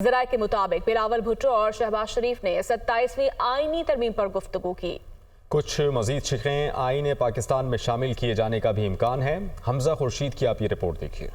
ज़राए के मुताबिक बिलावल भुट्टो और शहबाज शरीफ ने 27वीं आईनी तरमीम पर गुफ्तगू की। कुछ मजीद शिकें आईन पाकिस्तान में शामिल किए जाने का भी इम्कान है। हमजा खुर्शीद की आप ये रिपोर्ट देखिए।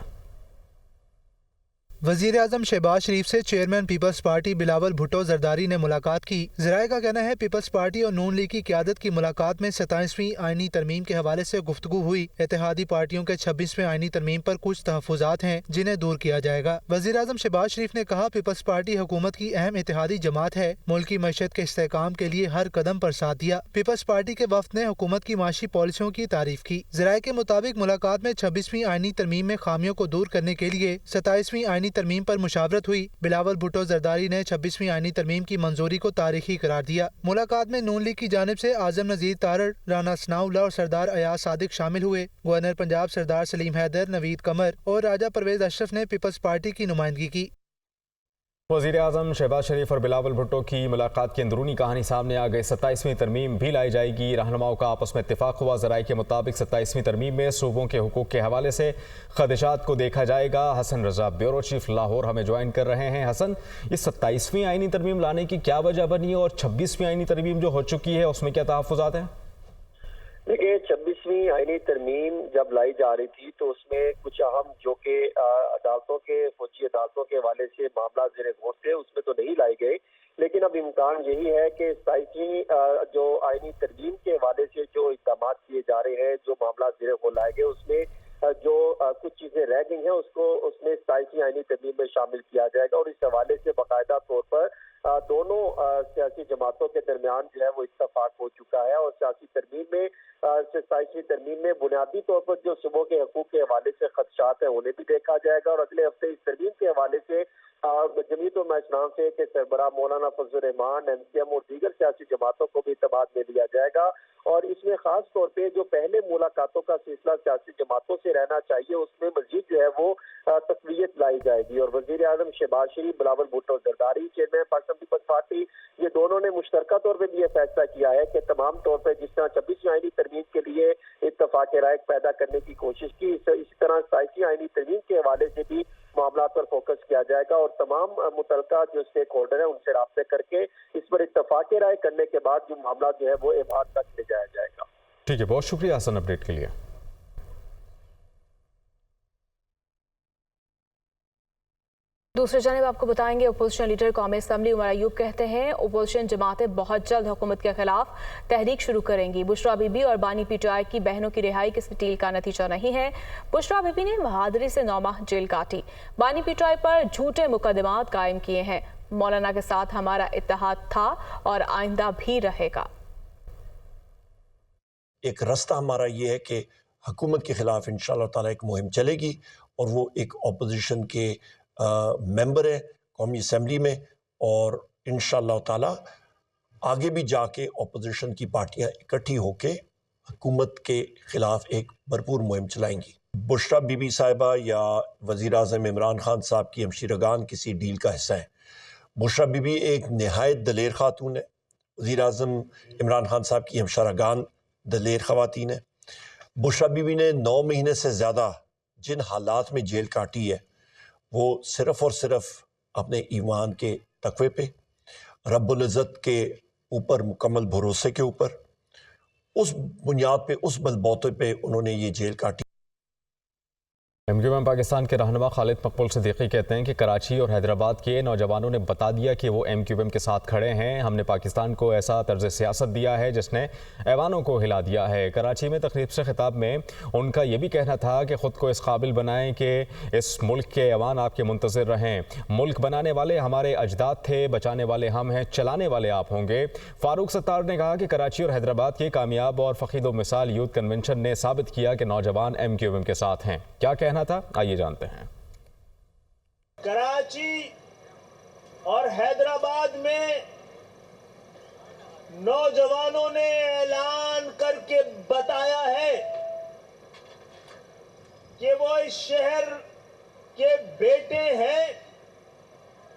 वजीर आजम शहबाज शरीफ से चेयरमैन पीपल्स पार्टी बिलावल भुट्टो जरदारी ने मुलाकात की। ज़राए का कहना है पीपल्स पार्टी और नून लीग की क़यादत की मुलाकात में 27वीं आईनी तरमीम के हवाले से गुफ्तगू हुई। इत्तेहादी पार्टियों के 26वें आईनी तरमीम पर कुछ तहफ़्फ़ुज़ात हैं जिन्हें दूर किया जाएगा। वजीर आजम शहबाज शरीफ ने कहा पीपल्स पार्टी हुकूमत की अहम इत्तेहादी जमात है, मुल्क की मईशत के इस्तेहकाम के लिए हर कदम पर साथ दिया। पीपल्स पार्टी के वफ्द ने हुकूमत की माशी पॉलिसियों की तारीफ की। ज़राए के मुताबिक मुलाकात में 26वीं आईनी तरमीम में खामियों को दूर करने के लिए 27वीं आईनी तरमीम पर मुशावरत हुई। बिलावल भुट्टो जरदारी ने 26वीं आईनी तरमीम की मंजूरी को तारीखी करार दिया। मुलाकात में नून लीग की जानिब से आजम नज़ीर तारड़, राना सनाउल्लाह और सरदार अयाज सादिक शामिल हुए। गवर्नर पंजाब सरदार सलीम हैदर, नवीद कमर और राजा परवेज अशरफ ने पीपल्स पार्टी की नुमाइंदगी की। वज़ीर आज़म शहबाज शरीफ और बिलावल भुट्टो की मुलाकात की अंदरूनी कहानी सामने आ गई। 27वीं तरमीम भी लाई जाएगी। रहनुमाओं का आपस में इत्तेफाक हुआ। ज़राए के मुताबिक 27वीं तरमीम में सूबों के हुकूक के हवाले से खदशात को देखा जाएगा। हसन रजा ब्यूरो चीफ लाहौर हमें ज्वाइन कर रहे हैं। हसन, ये 27वीं आईनी तरमीम लाने की क्या वजह बनी और 26वीं आईनी तरमीम जो हो चुकी है उसमें क्या तहफ़्फ़ुज़ात हैं? देखिए, 26वीं आईनी तरमीम जब लाई जा रही थी तो उसमें कुछ अहम जो कि अदालतों के फौजी अदालतों के हवाले से मामला ज़ेर गौर थे उसमें तो नहीं लाई गए, लेकिन अब इम्कान यही है कि 27वीं जो आईनी तरमीम के हवाले से जो इक़दाम किए जा रहे हैं, जो मामला ज़ेर गौर लाए गए उसमें जो कुछ चीज़ें रह गई हैं उसको उसमें 27वीं आईनी तरमीम में शामिल किया जाएगा। और इस हवाले से बाकायदा तौर पर दोनों सियासी जमातों के दरमियान जो है वो इत्तफाक हो चुका है। और सियासी तरमीम में 27वीं तरमीम में बुनियादी तौर पर जो सूबों के हकूक के हवाले से खदशात हैं उन्हें भी देखा जाएगा। और अगले हफ्ते इस तरमीम के हवाले से जमीयत उलमा इस्लाम से के सरबराह मौलाना फजल रहमान, MCM और दीगर सियासी जमातों को भी इत्तबाद में लिया जाएगा। और इसमें खास तौर पे जो पहले मुलाकातों का सिलसिला सियासी जमातों से रहना चाहिए उसमें मजीद जो है वो तक़वियत लाई जाएगी। और वज़ीर आज़म शहबाज शरीफ, बिलावल भुट्टो जरदारी, चेयरमैन पाकिस्तान पीपल्स पार्टी, ये दोनों ने मुश्तरका तौर पर भी ये फैसला किया है कि तमाम तौर पर जिस तरह 26वीं आईनी तरमीम के लिए इत्तफाक राय पैदा करने की कोशिश की, इसी तरह 27वीं आईनी तरमीम के हवाले से भी मामला पर फोकस किया जाएगा। और तमाम मुतलका जो स्टेक होल्डर है उनसे राब्ते करके इस पर इत्तफाक राय करने के बाद जो मामला जो है वो इबाद तक ले जाया जाएगा। ठीक है, बहुत शुक्रिया हसन अपडेट के लिए। दूसरी जानिब आपको बताएंगे अपोजिशन लीडर कौमी असम्बली उमर अयूब कहते हैं अपोजिशन जमातें बहुत जल्द हुकूमत के खिलाफ तहरीक शुरू करेंगी। बुशरा बीबी और बानी PTI की बहनों की रिहाई किसी डील का नतीजा नहीं है। बुशरा बीबी ने बहादुरी से 9 माह जेल काटी। बानी PTI पर झूठे मुकदमात कायम किए हैं। मौलाना के साथ हमारा इत्तेहाद था और आइंदा भी रहेगा। एक रास्ता हमारा ये है कि हुकूमत के खिलाफ इंशाअल्लाह ताला एक मुहिम चलेगी और वो एक अपोजिशन के मेंबर है कौमी असम्बली में, और इंशाअल्लाह ताला आगे भी जाके अपोजिशन की पार्टियां इकट्ठी होके हुकूमत के खिलाफ एक भरपूर मुहिम चलाएंगी। बुशरा बीबी साहिबा या वज़ीर आज़म इमरान खान साहब की हमशीरगान किसी डील का हिस्सा है। बुशरा बीबी एक नहायत दलेर खातून है। वज़ीर आज़म इमरान खान साहब की हमशरागान दलेर ख़वातीन है। बुशरा बीबी ने 9 महीने से ज़्यादा जिन हालात में जेल काटी है वो सिर्फ़ और सिर्फ अपने ईमान के तक़वे पे, रब्बुल इज़्ज़त के ऊपर मुकम्मल भरोसे के ऊपर, उस बुनियाद पे, उस बलबूते पे उन्होंने ये जेल काटी। MQM पाकिस्तान के रहनुमा खालिद मकबूल सिद्दीकी कहते हैं कि कराची और हैदराबाद के नौजवानों ने बता दिया कि वो MQM के साथ खड़े हैं। हमने पाकिस्तान को ऐसा तर्ज सियासत दिया है जिसने ऐवानों को हिला दिया है। कराची में तकरीब से खिताब में उनका ये भी कहना था कि ख़ुद को इस काबिल बनाएं कि इस मुल्क के ऐवान आपके मुंतज़िर रहें। मुल्क बनाने वाले हमारे अजदाद थे, बचाने वाले हम हैं, चलाने वाले आप होंगे। फारूक सत्तार ने कहा कि कराची और हैदराबाद के कामयाब और फ़कीद मिसाल यूथ कन्वेंशन ने साबित किया कि नौजवान MQM के साथ हैं। क्या कहना था, आइए जानते हैं। कराची और हैदराबाद में नौजवानों ने ऐलान करके बताया है कि वो इस शहर के बेटे हैं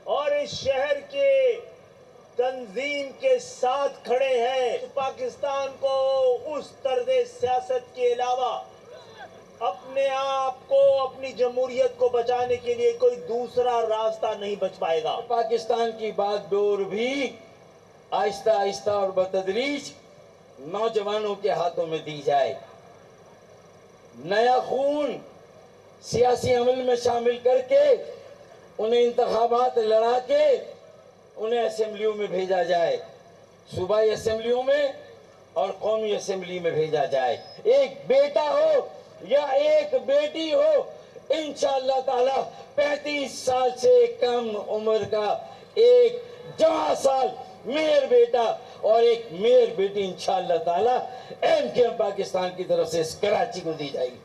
और इस शहर के तंजीम के साथ खड़े हैं। पाकिस्तान को उस तर्ज सियासत के अलावा अपने आप को, अपनी जमहूरियत को बचाने के लिए कोई दूसरा रास्ता नहीं बच पाएगा। पाकिस्तान की बागडोर भी आहिस्ता आहिस्ता और बतदरीज नौजवानों के हाथों में दी जाए। नया खून सियासी अमल में शामिल करके उन्हें इंतखाबात लड़ा के उन्हें असेंबलियों में भेजा जाए, सूबाई असेंबलियों में और कौमी असेंबली में भेजा जाए। एक बेटा हो या एक बेटी हो, इंशाअल्लाह ताला 35 साल से कम उम्र का एक जवां साल मेयर बेटा और एक मेयर बेटी इंशाअल्लाह ताला MKM पाकिस्तान की तरफ से कराची को दी जाएगी।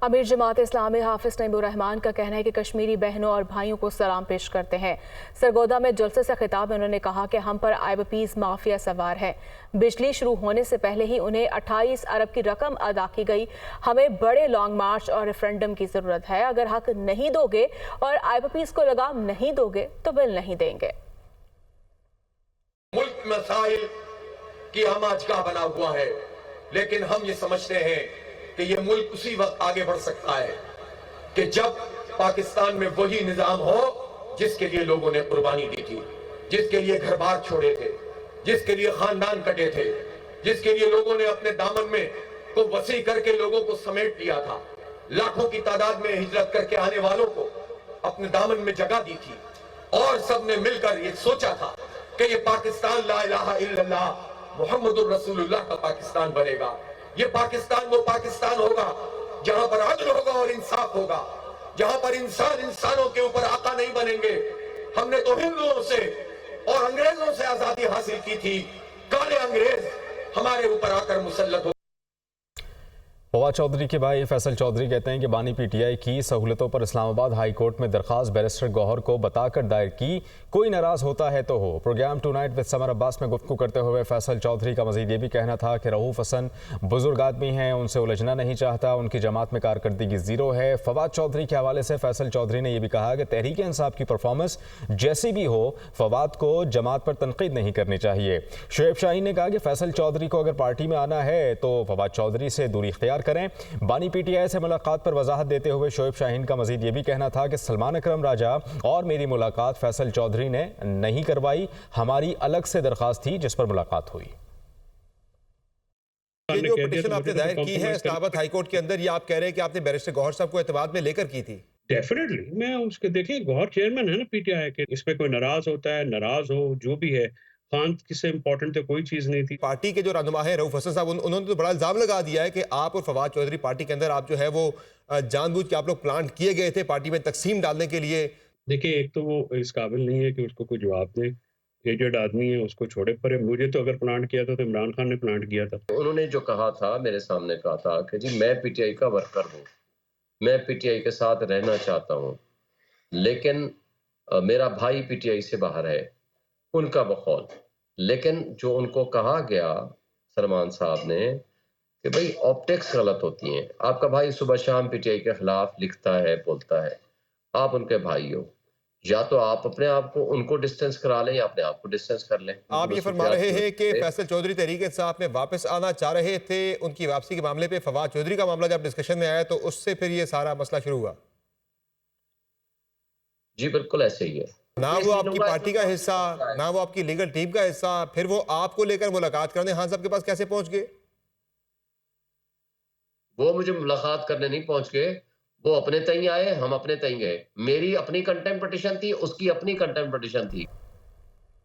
अमीर जमात इस्लामी हाफिज नईमुर रहमान का कहना है कि कश्मीरी बहनों और भाइयों को सलाम पेश करते हैं। सरगोदा में जलसे से खिताब में उन्होंने कहा कि हम पर IBP's माफिया सवार है। बिजली शुरू होने से पहले ही उन्हें 28 अरब की रकम अदा की गई। हमें बड़े लॉन्ग मार्च और रेफरेंडम की जरूरत है। अगर हक नहीं दोगे और IBP's को लगाम नहीं दोगे तो बिल नहीं देंगे। मुल्क मसाइल की हम आज का बना हुआ है, लेकिन हम ये समझते हैं कि ये मुल्क उसी वक्त आगे बढ़ सकता है कि जब पाकिस्तान में वही निजाम हो जिसके लिए लोगों ने कुर्बानी दी थी, जिसके लिए घर बार छोड़े थे, जिसके लिए खानदान कटे थे, जिसके लिए लोगों ने अपने दामन में को वसी करके लोगों को समेट लिया था। लाखों की तादाद में हिजरत करके आने वालों को अपने दामन में जगह दी थी और सबने मिलकर ये सोचा था कि ये पाकिस्तान ला इलाहा इल्लल्लाह मुहम्मदुर रसूलुल्लाह का पाकिस्तान बनेगा। ये पाकिस्तान वो पाकिस्तान होगा जहां पर अदल होगा और इंसाफ होगा, जहां पर इंसान इंसानों के ऊपर आका नहीं बनेंगे। हमने तो हिंदुओं से और अंग्रेजों से आजादी हासिल की थी, काले अंग्रेज हमारे ऊपर आकर मुसल्लत हो। फवाद चौधरी के भाई फैसल चौधरी कहते हैं कि बानी PTI की सहूलतों पर इस्लामाबाद हाई कोर्ट में दरख्वास्त बैरिस्टर गौहर को बताकर दायर की। कोई नाराज होता है तो हो। Programme tonight with Samar Abbas में गुफ्तगू करते हुए फैसल चौधरी का मजीद ये भी कहना था कि रऊफ हसन बुजुर्ग आदमी हैं, उनसे उलझना नहीं चाहता, उनकी जमात में कारकर्दगी ज़ीरो है। फवाद चौधरी के हवाले से फैसल चौधरी ने यह भी कहा कि तहरीक इंसाफ की परफॉर्मेंस जैसी भी हो, फवाद को जमात पर तनकीद नहीं करनी चाहिए। शुएब शाहीन ने कहा कि फैसल चौधरी को अगर पार्टी में आना है तो फवाद चौधरी से दूरी इख्तियार करें। बानी PTI से मुलाकात पर वजाहत देते हुए शोएब शाहीन का मजीद ये भी कहना था कि सलमान अकरम राजा और मेरी मुलाकात फैसल चौधरी ने नहीं करवाई, हमारी अलग से दरखास्त थी जिस पर मुलाकात हुई। ये जो पिटीशन आपने दायर की है इस्लामाबाद हाई कोर्ट के अंदर, ये आप कह रहे हैं कि आपने बैरिस्टर गौहर साहब को एतमाद में लेकर की थी? डेफिनेटली मैं उसके देखिए गौहर चेयरमैन है ना PTI के, इसमें कोई नाराज होता है, नाराज हो जो भी है, खान किससे इंपॉर्टेंट तो कोई चीज नहीं थी। पार्टी के जो रहनुमा है रऊफ हसन साहब, उन्होंने तो बड़ा इल्जाम लगा दिया है कि आप और फवाद चौधरी पार्टी के अंदर आप जो है वो जानबूझ के आप लोग प्लांट किए गए थे पार्टी में तकसीम डालने के लिए। देखिए एक तो वो इस काबिल नहीं है कि उसको कोई जवाब दे, एजेड आदमी है, उसको छोड़े परे। मुझे तो अगर प्लांट किया था तो इमरान खान ने प्लांट किया था। उन्होंने जो कहा था, मेरे सामने कहा था कि जी मैं PTI का वर्कर हूँ, मैं PTI के साथ रहना चाहता हूँ, लेकिन मेरा भाई PTI से बाहर है, उनका बखौल। लेकिन जो उनको कहा गया सलमान साहब ने कि भाई ऑप्टिक्स गलत होती हैं, आपका भाई सुबह शाम PTI के खिलाफ लिखता है, बोलता है, आप उनके भाई हो, या तो आप अपने आप को उनको डिस्टेंस करा लें या अपने आप को डिस्टेंस कर लें। आप ये फरमा रहे हैं कि फैसल चौधरी तहरीक इंसाफ में वापस आना चाह रहे थे, उनकी वापसी के मामले पे फवाद चौधरी का मामला जब डिस्कशन में आया तो उससे फिर ये सारा मसला शुरू हुआ? जी बिल्कुल ऐसे ही है। ना वो आपकी पार्टी का हिस्सा, ना वो आपकी लीगल टीम का हिस्सा, फिर वो आपको लेकर मुलाकात करने खान साहब के पास कैसे पहुंच गए? वो मुझे मुलाकात करने नहीं पहुंच गए, वो अपने तय आए, हम अपने तय गए। मेरी अपनी कंटेम्प्ट पिटीशन थी, उसकी अपनी कंटेम्प्ट पिटीशन थी।